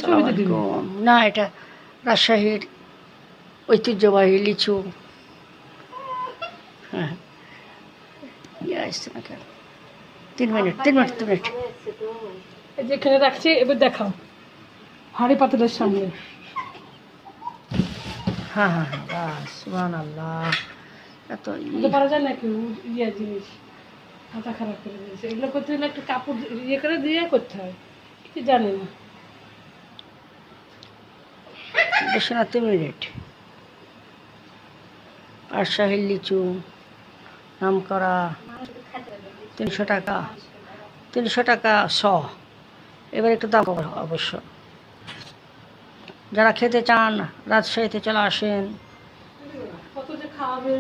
আসসালামু আলাইকুম। না, এটা রাজশাহীর ঐতিহ্যবাহী লিচু। হ্যাঁ, আসছে না কেন? 3 মিনিট 3 মিনিট। যেখানে রাখছি এবার দেখাও হাঁড়ি পাতিলের সামনে। হ্যাঁ হ্যাঁ হ্যাঁ, বাস সুবহানাল্লাহ। এত হতে পারা যায় নাকি ইয়ে জিনিস মাথা খারাপ করে দিয়েছে। এগুলো করতে হলে একটু কাপড় ইয়ে করে দিয়ে করতে হয়, কি জানি না। বেশি না, 3 মিনিট। রাজশাহীর লিচু নাম করা, 300 টাকা, 300 টাকা শ। এবার একটু দাম কম অবশ্য। যারা খেতে চান রাজশাহীতে চলে আসেন। কত যে খাওয়াবে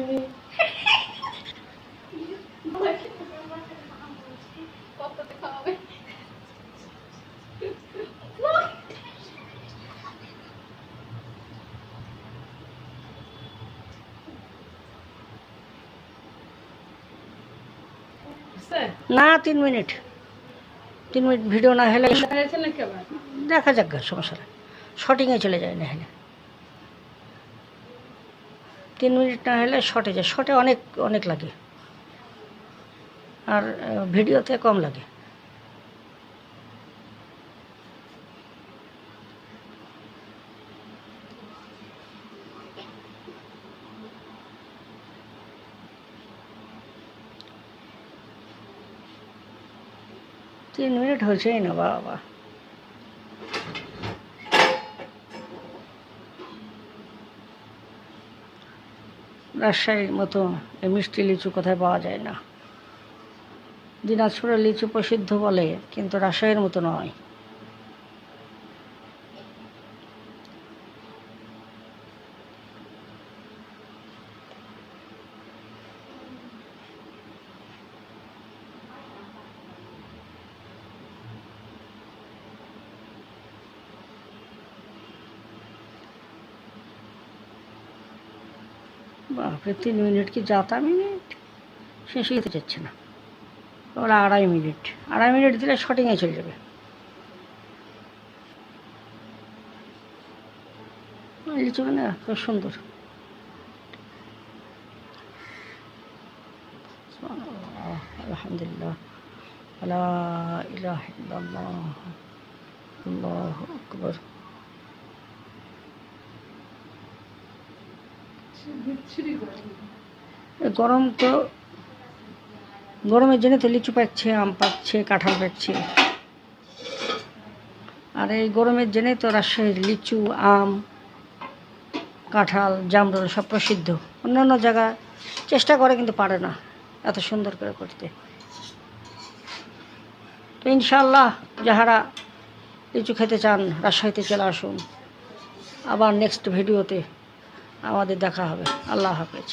না, 3 মিনিট। 3 মিনিট ভিডিও না হলে নাকি আবার দেখা যাক গা, সমস্যা নেই। শর্টিংয়ে চলে যায় না হলে। 3 মিনিট না হলে শর্টে যায়। শর্টে অনেক অনেক লাগে, আর ভিডিওতে কম লাগে। তিন মিনিট হয়েছেই না বাবা। রাজশাহীর মতো এই মিষ্টি লিচু কোথায় পাওয়া যায় না। দিনাজপুরের লিচু প্রসিদ্ধ বলে, কিন্তু রাজশাহীর মতো নয়। বাপরে, 3 মিনিট কি যাতা মিনিট, শেষ হতে যাচ্ছে না। ওরা 2.5 মিনিট, 2.5 মিনিট দিলে শর্টিংয়ে চলে যাবে। লিচু মানে খুব সুন্দর। আলহামদুলিল্লাহ, লা ইলাহা ইল্লাল্লাহ, আল্লাহু আকবার। গরম তো, গরমের জন্য তো লিচু পাচ্ছে, আম পাচ্ছে, কাঁঠাল পাচ্ছে। আর এই গরমের জন্যে তো রাজশাহীর লিচু, আম, কাঁঠাল, জামরুল সব প্রসিদ্ধ। অন্যান্য জায়গায় চেষ্টা করে কিন্তু পারে না এত সুন্দর করে করতে। তো ইনশাআল্লাহ যাহারা লিচু খেতে চান রাজশাহীতে চলে আসুন। আবার নেক্সট ভিডিওতে আমাদের দেখা হবে। আল্লাহ হাফেজ।